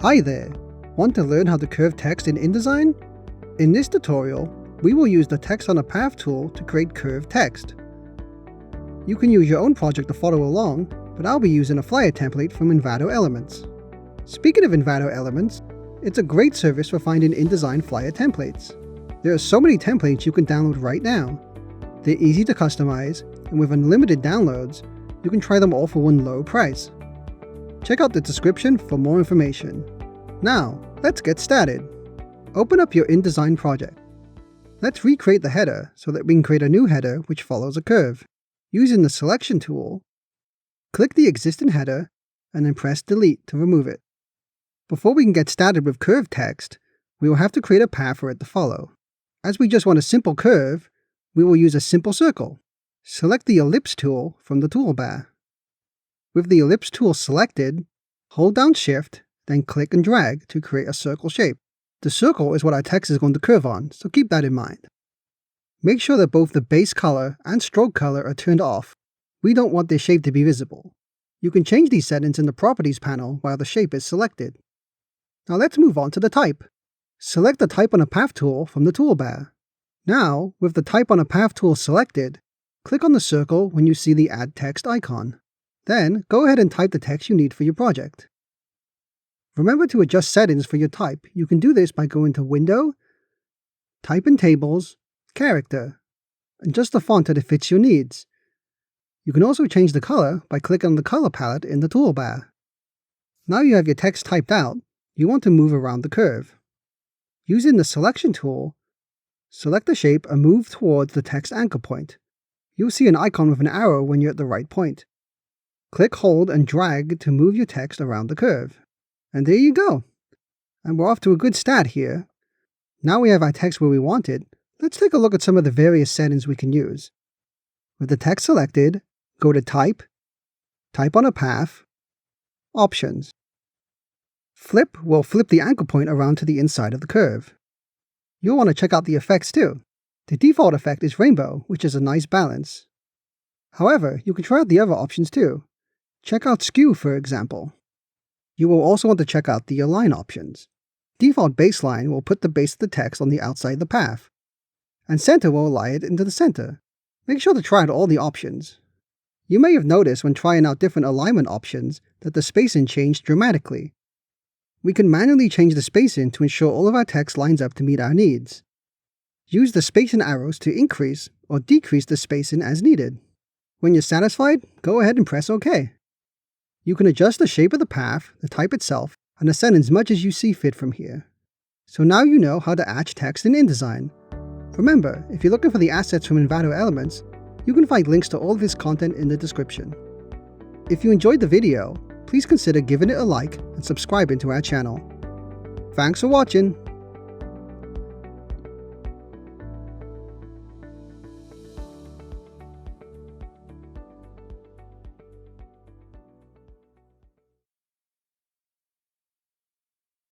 Hi there! Want to learn how to curve text in InDesign? In this tutorial, we will use the Text on a Path tool to create curved text. You can use your own project to follow along, but I'll be using a flyer template from Envato Elements. Speaking of Envato Elements, it's a great service for finding InDesign flyer templates. There are so many templates you can download right now. They're easy to customize, and with unlimited downloads, you can try them all for one low price. Check out the description for more information. Now, let's get started. Open up your InDesign project. Let's recreate the header so that we can create a new header which follows a curve. Using the Selection tool, click the existing header and then press Delete to remove it. Before we can get started with curved text, we will have to create a path for it to follow. As we just want a simple curve, we will use a simple circle. Select the Ellipse tool from the toolbar. With the Ellipse tool selected, hold down Shift, then click and drag to create a circle shape. The circle is what our text is going to curve on, so keep that in mind. Make sure that both the base color and stroke color are turned off. We don't want this shape to be visible. You can change these settings in the Properties panel while the shape is selected. Now let's move on to the type. Select the Type on a Path tool from the toolbar. Now, with the Type on a Path tool selected, click on the circle when you see the Add Text icon. Then, go ahead and type the text you need for your project. Remember to adjust settings for your type. You can do this by going to Window, Type in Tables, Character, and adjust the font that it fits your needs. You can also change the color by clicking on the color palette in the toolbar. Now you have your text typed out, you want to move around the curve. Using the Selection tool, select the shape and move towards the text anchor point. You'll see an icon with an arrow when you're at the right point. Click, hold, and drag to move your text around the curve. And there you go! And we're off to a good start here. Now we have our text where we want it, let's take a look at some of the various settings we can use. With the text selected, go to Type, Type on a Path, Options. Flip will flip the anchor point around to the inside of the curve. You'll want to check out the effects too. The default effect is Rainbow, which is a nice balance. However, you can try out the other options too. Check out Skew, for example. You will also want to check out the Align options. Default Baseline will put the base of the text on the outside of the path, and Center will align it into the center. Make sure to try out all the options. You may have noticed when trying out different alignment options that the spacing changed dramatically. We can manually change the spacing to ensure all of our text lines up to meet our needs. Use the spacing arrows to increase or decrease the spacing as needed. When you're satisfied, go ahead and press OK. You can adjust the shape of the path, the type itself, and the settings much as you see fit from here. So now you know how to add text in InDesign. Remember, if you're looking for the assets from Envato Elements, you can find links to all of this content in the description. If you enjoyed the video, please consider giving it a like and subscribing to our channel. Thanks for watching!